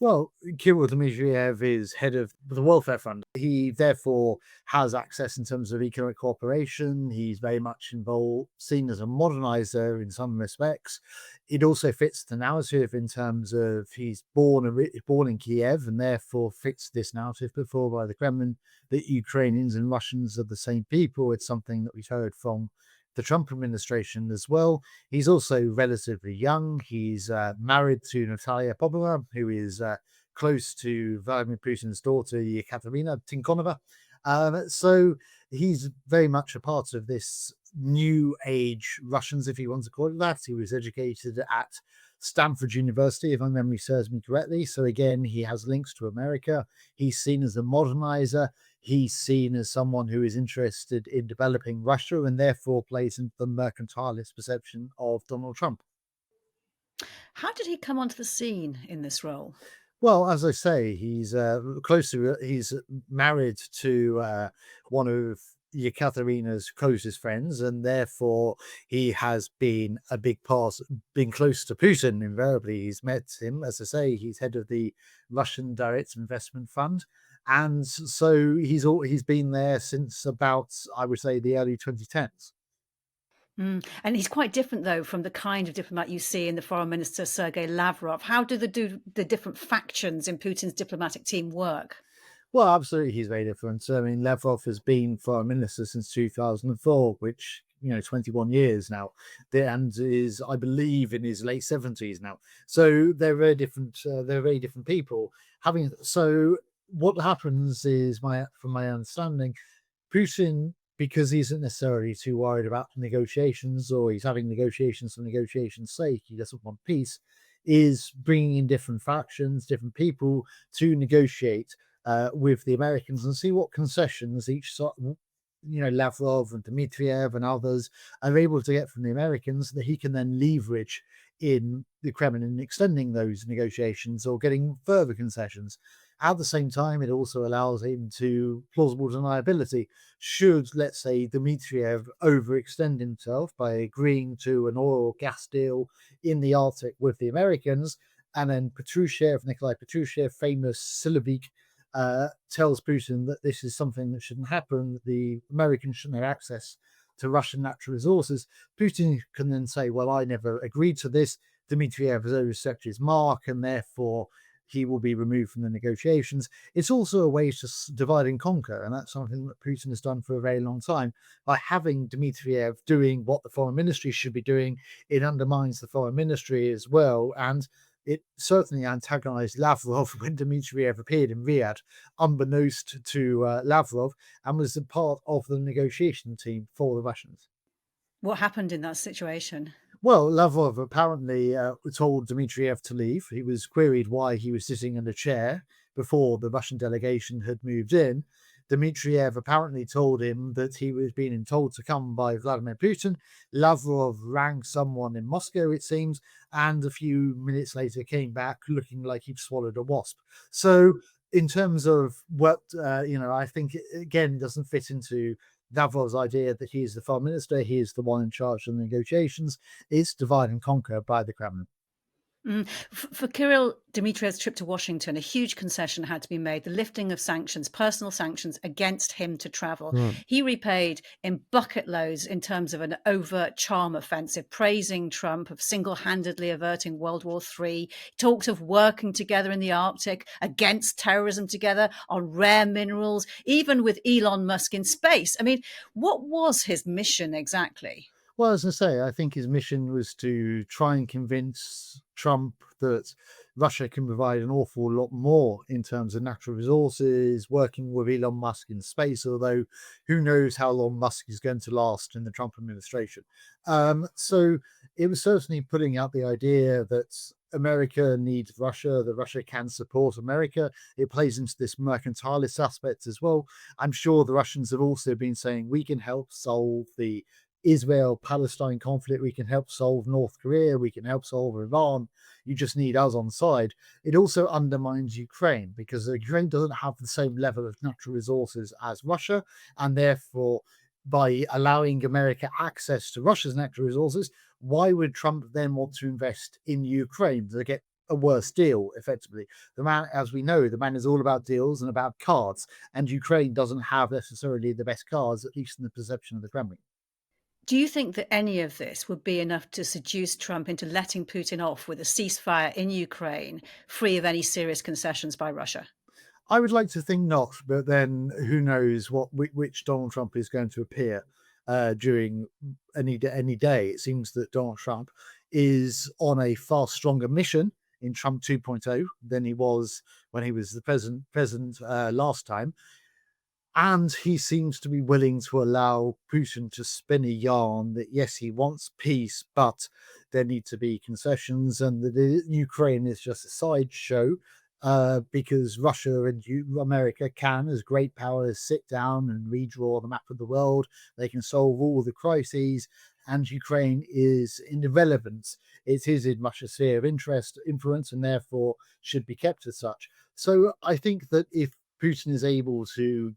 Well, Kirill Dmitriev is head of the Welfare Fund. He therefore has access in terms of economic cooperation. He's very much involved, seen as a modernizer in some respects. It also fits the narrative in terms of he's born in Kiev and therefore fits this narrative put forward by the Kremlin that Ukrainians and Russians are the same people. It's something that we've heard from the Trump administration as well. He's also relatively young. He's married to Natalia Popova, who is close to Vladimir Putin's daughter, Yekaterina Tinkonova. So he's very much a part of this new age Russians, if you want to call it that. He was educated at Stanford University, if my memory serves me correctly. So again, he has links to America. He's seen as a modernizer. He's seen as someone who is interested in developing Russia and therefore plays into the mercantilist perception of Donald Trump. How did he come onto the scene in this role? Well, as I say, he's married to one of Yekaterina's closest friends, and therefore he has been a big part, being close to Putin. Invariably, he's met him. As I say, he's head of the Russian Direct Investment Fund, and so he's been there since about, I would say, the early 2010s. And he's quite different, though, from the kind of diplomat you see in the Foreign Minister Sergei Lavrov. How do the different factions in Putin's diplomatic team work? Well, absolutely, he's very different. I mean, Lavrov has been foreign minister since 2004, which 21 years now, and is, I believe, in his late 70s now. So they're very different. They're very different people. Having so, what happens is, from my understanding, Putin, because he isn't necessarily too worried about negotiations, or he's having negotiations for negotiation's sake, he doesn't want peace, is bringing in different factions, different people to negotiate with the Americans and see what concessions Lavrov and Dmitriev and others are able to get from the Americans that he can then leverage in the Kremlin in extending those negotiations or getting further concessions. At the same time, it also allows him to plausible deniability. Should, let's say, Dmitriev overextend himself by agreeing to an oil or gas deal in the Arctic with the Americans, and then Nikolai Patrushev, famous Silovik, tells Putin that this is something that shouldn't happen, the Americans shouldn't have access to Russian natural resources, Putin can then say, well, I never agreed to this. Dmitriev has overstepped his mark, and therefore he will be removed from the negotiations. It's also a way to divide and conquer, and that's something that Putin has done for a very long time. By having Dmitriev doing what the foreign ministry should be doing, it undermines the foreign ministry as well, and it certainly antagonized Lavrov when Dmitriev appeared in Riyadh, unbeknownst to Lavrov, and was a part of the negotiation team for the Russians. What happened in that situation? Well, Lavrov apparently told Dmitriev to leave. He was queried why he was sitting in a chair before the Russian delegation had moved in. Dmitriev apparently told him that he was being told to come by Vladimir Putin. Lavrov rang someone in Moscow, it seems, and a few minutes later came back looking like he'd swallowed a wasp. So, in terms of what, I think, it, again, doesn't fit into Lavrov's idea that he is the foreign minister, he is the one in charge of the negotiations, is divide and conquer by the Kremlin. For Kirill Dmitriev's trip to Washington, a huge concession had to be made, the lifting of sanctions, personal sanctions against him to travel. He repaid in bucket loads in terms of an overt charm offensive, praising Trump of single-handedly averting World War III. He talked of working together in the Arctic, against terrorism together, on rare minerals, even with Elon Musk in space. I mean, what was his mission exactly? Well, as I say, I think his mission was to try and convince Trump that Russia can provide an awful lot more in terms of natural resources, working with Elon Musk in space, although who knows how long Musk is going to last in the Trump administration. So it was certainly putting out the idea that America needs Russia, that Russia can support America. It plays into this mercantilist aspect as well. I'm sure the Russians have also been saying we can help solve the Israel-Palestine conflict, we can help solve North Korea, we can help solve Iran. You just need us on side. It also undermines Ukraine because Ukraine doesn't have the same level of natural resources as Russia, and therefore, by allowing America access to Russia's natural resources, why would Trump then want to invest in Ukraine to get a worse deal, effectively. The man, as we know, the man is all about deals and about cards, and Ukraine doesn't have necessarily the best cards, at least in the perception of the Kremlin. Do you think that any of this would be enough to seduce Trump into letting Putin off with a ceasefire in Ukraine, free of any serious concessions by Russia? I would like to think not, but then who knows which Donald Trump is going to appear during any day. It seems that Donald Trump is on a far stronger mission in Trump 2.0 than he was when he was the president last time. And he seems to be willing to allow Putin to spin a yarn that, yes, he wants peace, but there need to be concessions, and that Ukraine is just a sideshow because Russia and America can, as great powers, sit down and redraw the map of the world. They can solve all the crises, and Ukraine is irrelevant. It is in Russia's sphere of influence, and therefore should be kept as such. So I think that if Putin is able to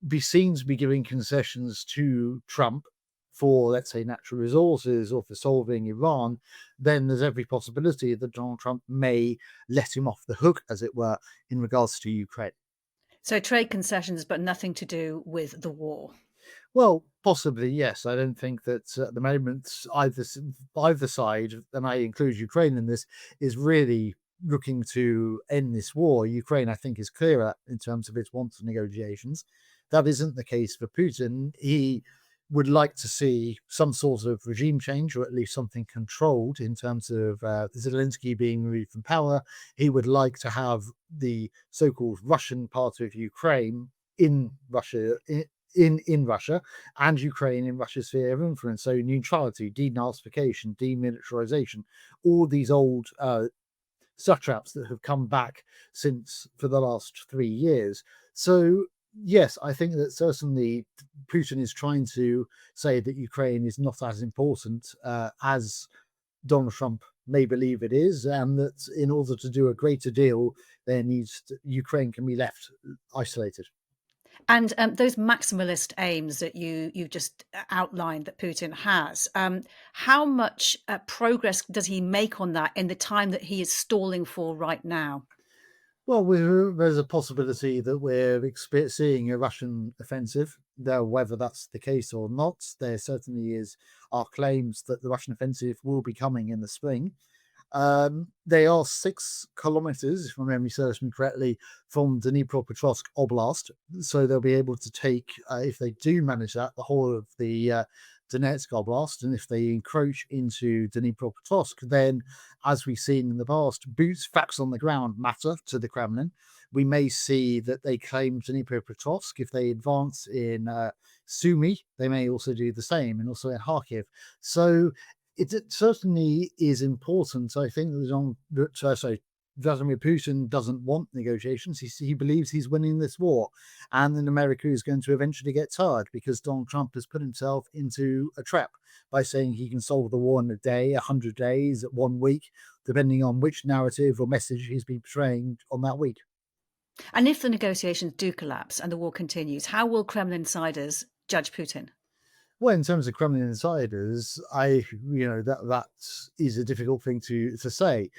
be seen to be giving concessions to Trump for, let's say, natural resources or for solving Iran, then there's every possibility that Donald Trump may let him off the hook, as it were, in regards to Ukraine. So trade concessions, but nothing to do with the war. Well, possibly, yes. I don't think that at the moment either side, and I include Ukraine in this, is really looking to end this war. Ukraine, I think, is clearer in terms of its want of negotiations. That isn't the case for Putin. He would like to see some sort of regime change, or at least something controlled in terms of Zelensky being removed from power. He would like to have the so-called Russian part of Ukraine in Russia, in Russia, and Ukraine in Russia's sphere of influence. So neutrality, denazification, demilitarization, all these old satraps that have come back since for the last 3 years. So yes, I think that certainly Putin is trying to say that Ukraine is not as important as Donald Trump may believe it is, and that in order to do a greater deal, Ukraine can be left isolated. And those maximalist aims that you've just outlined that Putin has, how much progress does he make on that in the time that he is stalling for right now? Well, there's a possibility that we're seeing a Russian offensive. Though whether that's the case or not, there certainly are claims that the Russian offensive will be coming in the spring. They are 6 kilometers, if my memory serves me correctly, from Dnipropetrovsk Oblast. So they'll be able to take, if they do manage that, the whole of the Donetsk Oblast. And if they encroach into Dnipropetrovsk, then, as we've seen in the past, facts on the ground matter to the Kremlin. We may see that they claim Dnipropetrovsk. If they advance in Sumy, they may also do the same, and also in Kharkiv. So it certainly is important. I think that Vladimir Putin doesn't want negotiations. He believes he's winning this war, and then America is going to eventually get tired because Donald Trump has put himself into a trap by saying he can solve the war in a day, 100 days, 1 week, depending on which narrative or message he's been portraying on that week. And if the negotiations do collapse and the war continues, how will Kremlin insiders judge Putin? Well, in terms of Kremlin insiders, that is a difficult thing to say.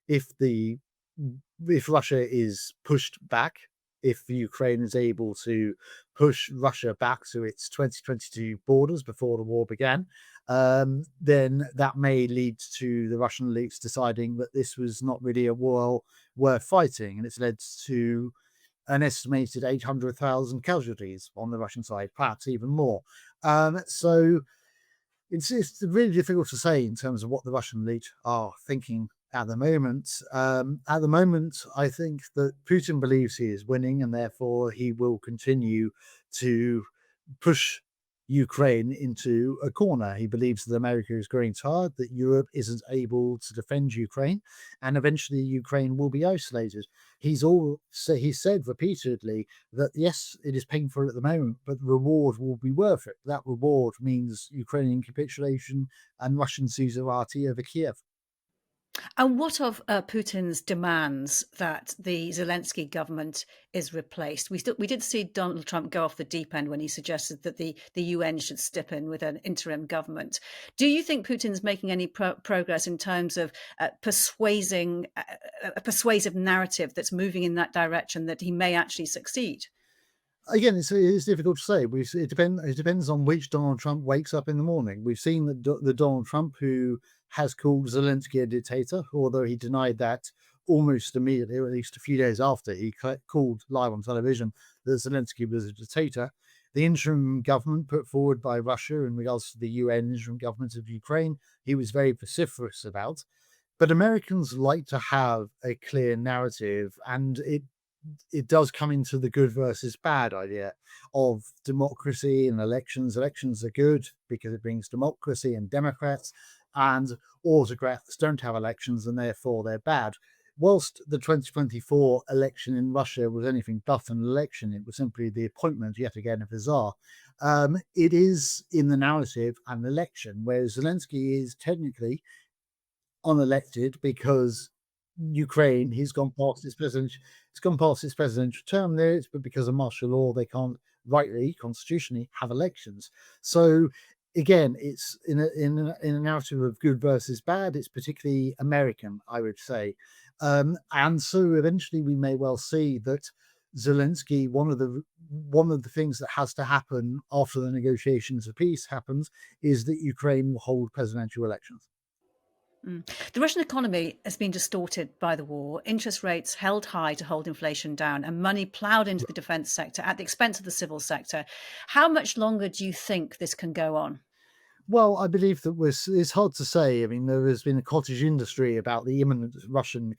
If Russia is pushed back, if Ukraine is able to push Russia back to its 2022 borders before the war began, then that may lead to the Russian elites deciding that this was not really a war worth fighting, and it's led to an estimated 800,000 casualties on the Russian side, perhaps even more. So it's really difficult to say in terms of what the Russian elite are thinking at the moment. At the moment, I think that Putin believes he is winning, and therefore he will continue to push Ukraine into a corner. He believes that America is growing tired, that Europe isn't able to defend Ukraine, and eventually Ukraine will be isolated. He said repeatedly that yes, it is painful at the moment, but the reward will be worth it. That reward means Ukrainian capitulation and Russian suzerainty over Kiev. And what of Putin's demands that the Zelensky government is replaced? We did see Donald Trump go off the deep end when he suggested that the UN should step in with an interim government. Do you think Putin's making any progress in terms of persuading a persuasive narrative that's moving in that direction, that he may actually succeed? Again, it's difficult to say. It depends on which Donald Trump wakes up in the morning. We've seen that the Donald Trump who has called Zelensky a dictator, although he denied that almost immediately, or at least a few days after he called live on television that Zelensky was a dictator. The interim government put forward by Russia in regards to the UN interim government of Ukraine, he was very vociferous about. But Americans like to have a clear narrative, and it does come into the good versus bad idea of democracy and elections. Elections are good because it brings democracy and democrats, and autocrats don't have elections and therefore they're bad. Whilst the 2024 election in Russia was anything but an election, it was simply the appointment yet again of a czar. It is in the narrative an election, whereas Zelensky is technically unelected because Ukraine, he's gone past his presidential term there, but because of martial law, they can't rightly, constitutionally, have elections. So again, it's in a narrative of good versus bad. It's particularly American, I would say, and so eventually we may well see that Zelensky, one of the things that has to happen after the negotiations of peace happens, is that Ukraine will hold presidential elections. Mm. The Russian economy has been distorted by the war, interest rates held high to hold inflation down, and money ploughed into the defence sector at the expense of the civil sector. How much longer do you think this can go on? Well, I believe that it's hard to say. I mean, there has been a cottage industry about the imminent Russian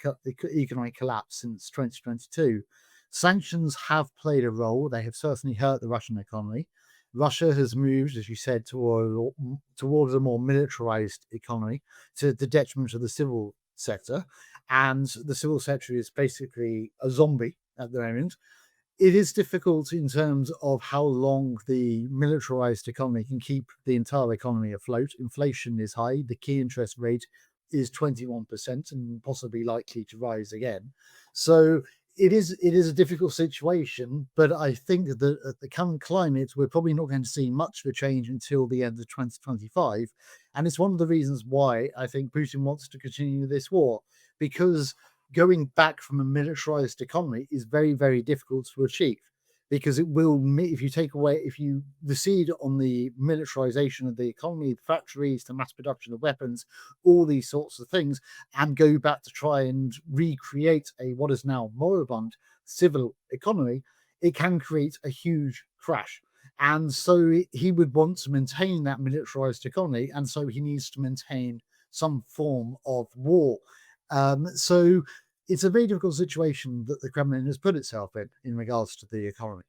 economic collapse since 2022. Sanctions have played a role. They have certainly hurt the Russian economy. Russia has moved, as you said, towards a more militarized economy to the detriment of the civil sector. And the civil sector is basically a zombie at the moment. It is difficult in terms of how long the militarized economy can keep the entire economy afloat. Inflation is high. The key interest rate is 21% and possibly likely to rise again. So it is a difficult situation, but I think that at the current climate, we're probably not going to see much of a change until the end of 2025. And it's one of the reasons why I think Putin wants to continue this war, because going back from a militarized economy is very, very difficult to achieve, because if you recede on the militarization of the economy, the factories, the mass production of weapons, all these sorts of things, and go back to try and recreate a what is now moribund civil economy, it can create a huge crash. And so he would want to maintain that militarized economy, and so he needs to maintain some form of war. So it's a very difficult situation that the Kremlin has put itself in regards to the economy.